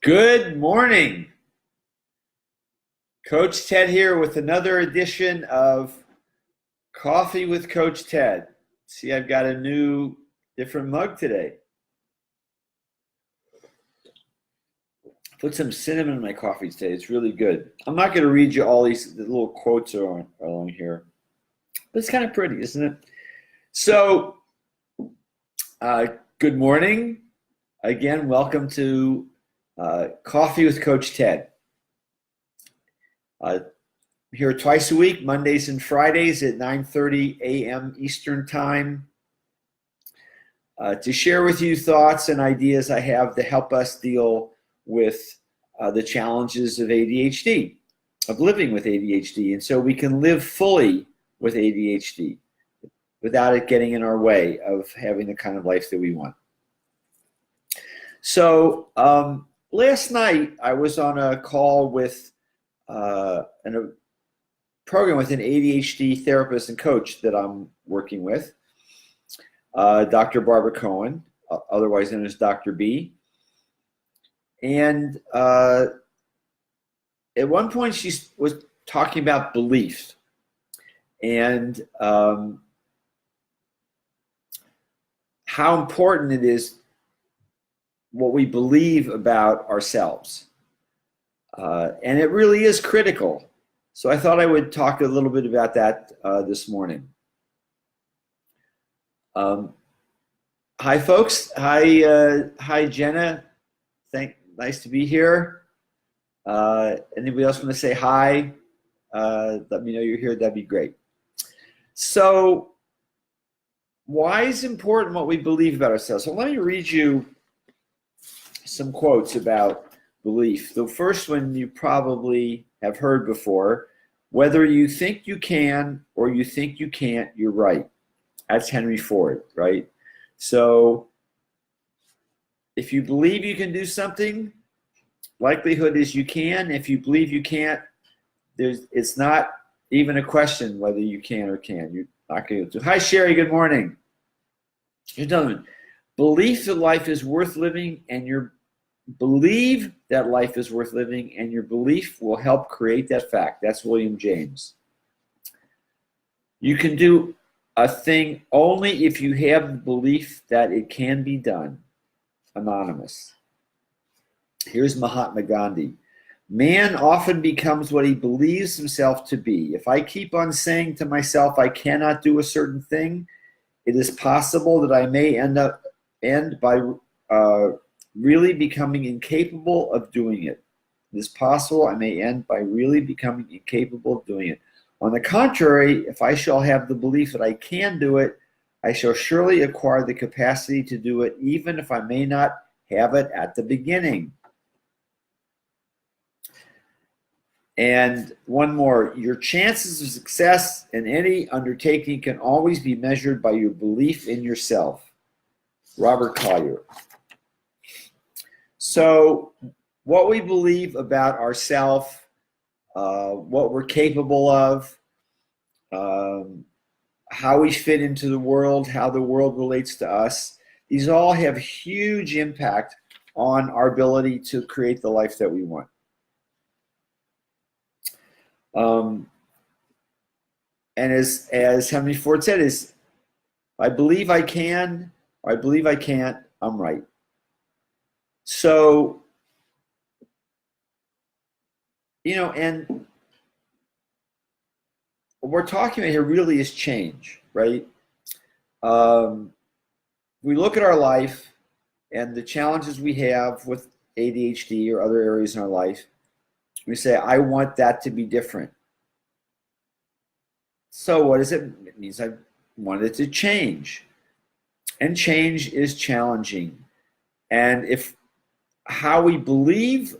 Good morning. Coach Ted here with another edition of Coffee with Coach Ted. See, I've got a new, different mug today. Put some cinnamon in my coffee today. It's really good. I'm not going to read you all these little quotes along here, but it's kind of pretty, isn't it? So, good morning. Again, welcome to Coffee with Coach Ted. Here twice a week, Mondays and Fridays at 9:30 a.m. Eastern Time, to share with you thoughts and ideas I have to help us deal with the challenges of ADHD, of living with ADHD, and so we can live fully with ADHD without it getting in our way of having the kind of life that we want. So last night I was on a call with a program with an ADHD therapist and coach that I'm working with, Dr. Barbara Cohen, otherwise known as Dr. B. And at one point she was talking about belief and how important it is what we believe about ourselves. And it really is critical. So I thought I would talk a little bit about that this morning. Hi, folks. Hi, Jenna. Nice to be here. Anybody else want to say hi? Let me know you're here. That'd be great. So, why is it important what we believe about ourselves? So let me read you some quotes about belief. The first one you probably have heard before: whether you think you can or you think you can't, you're right. That's Henry Ford, right? So if you believe you can do something, likelihood is you can. If you believe you can't, it's not even a question whether you can or can't. You're not going to. Hi, Sherry. Good morning. You're done. Belief that life is worth living, and your believe that life is worth living, and your belief will help create that fact. That's William James. You can do a thing only if you have the belief that it can be done. Anonymous. Here's Mahatma Gandhi. Man often becomes what he believes himself to be. If I keep on saying to myself I cannot do a certain thing, it is possible that I may end by really becoming incapable of doing it. It is possible I may end by really becoming incapable of doing it. On the contrary, if I shall have the belief that I can do it, I shall surely acquire the capacity to do it, even if I may not have it at the beginning. And one more: your chances of success in any undertaking can always be measured by your belief in yourself. Robert Collier. So what we believe about ourselves, what we're capable of, how we fit into the world, how the world relates to us, these all have huge impact on our ability to create the life that we want. And as Henry Ford said, is I believe I can, or I believe I can't, I'm right. So, and what we're talking about here really is change, right? We look at our life and the challenges we have with ADHD or other areas in our life. We say, I want that to be different. So what does it mean? It means I want it to change. And change is challenging. And if how we believe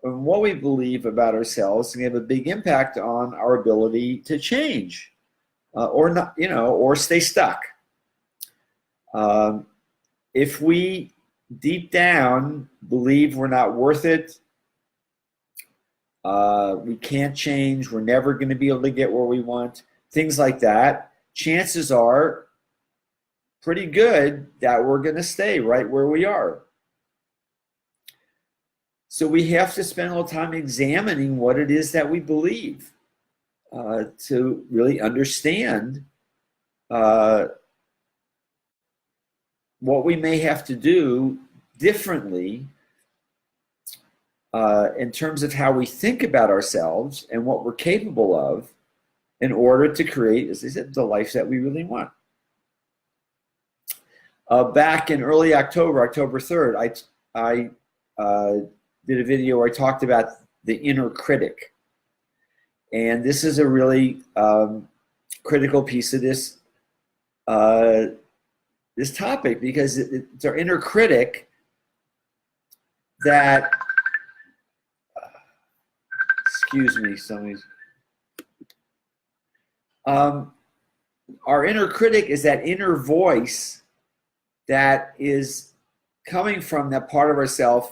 and what we believe about ourselves can have a big impact on our ability to change, or not, or stay stuck. If we deep down believe we're not worth it, we can't change, we're never going to be able to get where we want, things like that, chances are pretty good that we're going to stay right where we are. So we have to spend a little time examining what it is that we believe to really understand what we may have to do differently in terms of how we think about ourselves and what we're capable of in order to create, as I said, the life that we really want. Back in early October, October 3rd, I did a video where I talked about the inner critic. And this is a really critical piece of this this topic, because it's our inner critic that, excuse me, somebody's, our inner critic is that inner voice that is coming from that part of ourselves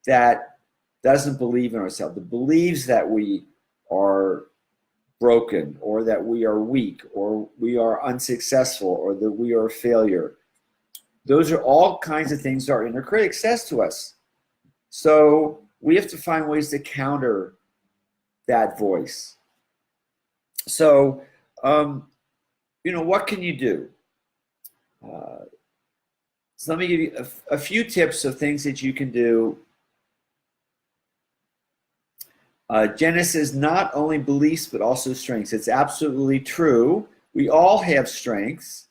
that doesn't believe in ourselves, that believes that we are broken, or that we are weak, or we are unsuccessful, or that we are a failure. Those are all kinds of things our inner critic says to us. So we have to find ways to counter that voice. So, what can you do? So let me give you a few tips of things that you can do. Jenna says, not only beliefs, but also strengths. It's absolutely true. We all have strengths.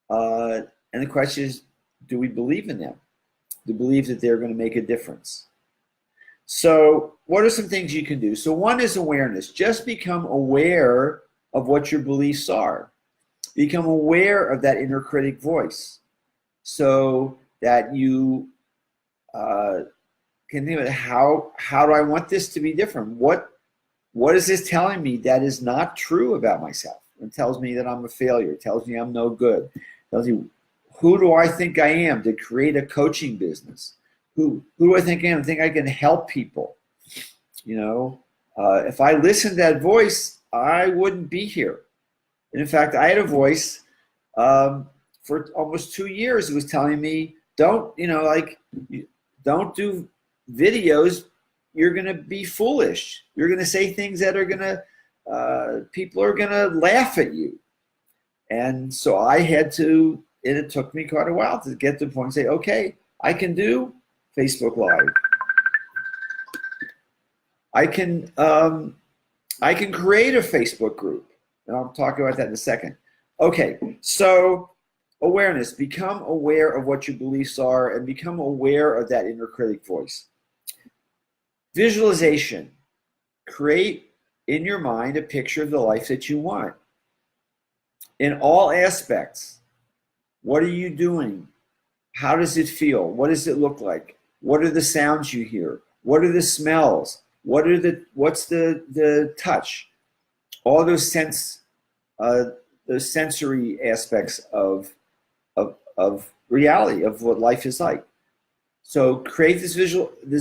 And the question is, do we believe in them? Do we believe that they're going to make a difference? So what are some things you can do? So one is awareness. Just become aware of what your beliefs are. Become aware of that inner critic voice so that you can think about how do I want this to be different? What is this telling me that is not true about myself? It tells me that I'm a failure. It tells me I'm no good. It tells me, who do I think I am to create a coaching business? Who do I think I am? I think I can help people. If I listened to that voice, I wouldn't be here. And in fact, I had a voice for almost 2 years. It was telling me, don't do videos. You're going to be foolish. You're going to say things that are going to, people are going to laugh at you. And so I had to, and it took me quite a while to get to the point and say, okay, I can do Facebook Live. I can create a Facebook group. And I'll talk about that in a second. Okay, so awareness. Become aware of what your beliefs are and become aware of that inner critic voice. Visualization. Create in your mind a picture of the life that you want. In all aspects. What are you doing? How does it feel? What does it look like? What are the sounds you hear? What are the smells? What's the touch? All those those sensory aspects of reality, of what life is like. So create this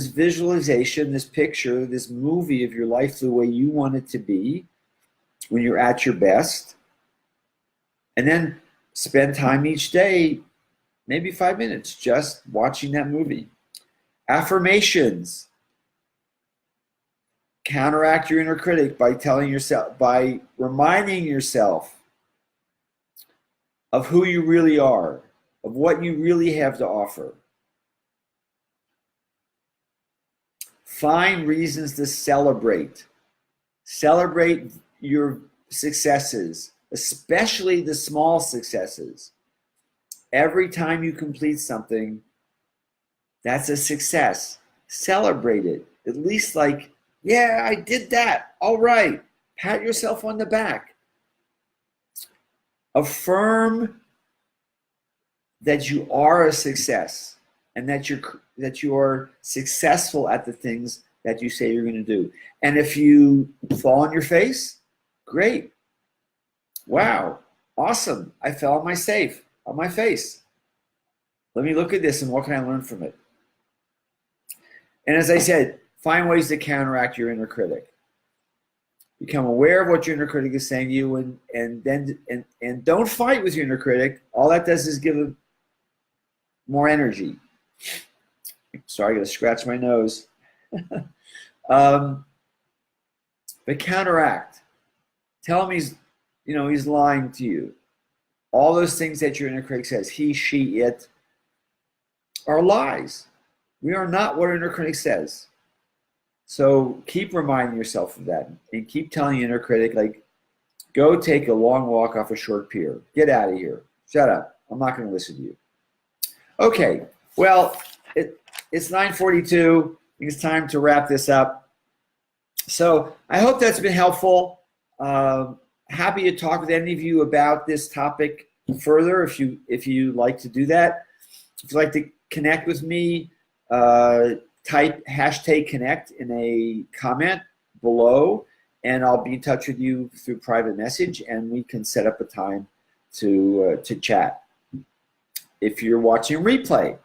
visualization, this picture, this movie of your life the way you want it to be when you're at your best. And then spend time each day, maybe 5 minutes, just watching that movie. Affirmations. Counteract your inner critic by reminding yourself of who you really are, of what you really have to offer. Find reasons to celebrate. Celebrate your successes, especially the small successes. Every time you complete something, that's a success. Celebrate it. At least like, yeah, I did that. All right. Pat yourself on the back. Affirm that you are a success and that you're successful at the things that you say you're going to do. And if you fall on your face, great. Wow, awesome. I fell on my face. Let me look at this and what can I learn from it? And as I said, find ways to counteract your inner critic. Become aware of what your inner critic is saying to you, and don't fight with your inner critic. All that does is give it more energy. Sorry, I got to scratch my nose. But counteract. Tell him he's lying to you. All those things that your inner critic says, he, she, it, are lies. We are not what our inner critic says. So keep reminding yourself of that and keep telling your inner critic, like, go take a long walk off a short pier. Get out of here. Shut up. I'm not going to listen to you. Okay. Well, it's 9:42. It's time to wrap this up. So I hope that's been helpful. Happy to talk with any of you about this topic further if you like to do that. If you'd like to connect with me, type #connect in a comment below, and I'll be in touch with you through private message, and we can set up a time to chat. If you're watching a replay,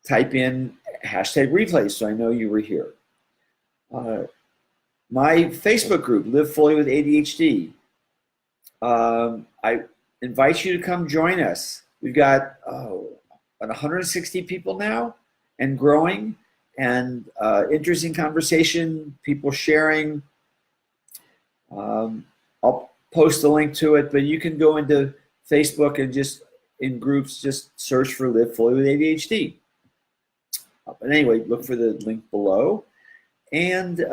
type in #replay so I know you were here. My Facebook group, Live Fully with ADHD. I invite you to come join us. We've got about 160 people now and growing, and interesting conversation, people sharing. I'll post a link to it, but you can go into Facebook and just in groups, just search for Live Fully with ADHD. But anyway, look for the link below. And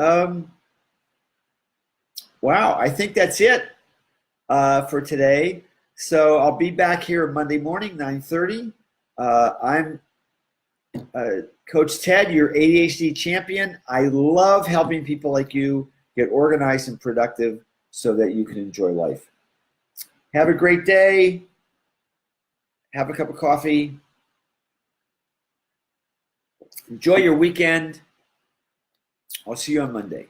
wow, I think that's it for today. So I'll be back here Monday morning, 9:30. I'm Coach Ted, your ADHD champion. I love helping people like you get organized and productive so that you can enjoy life. Have a great day. Have a cup of coffee. Enjoy your weekend. I'll see you on Monday.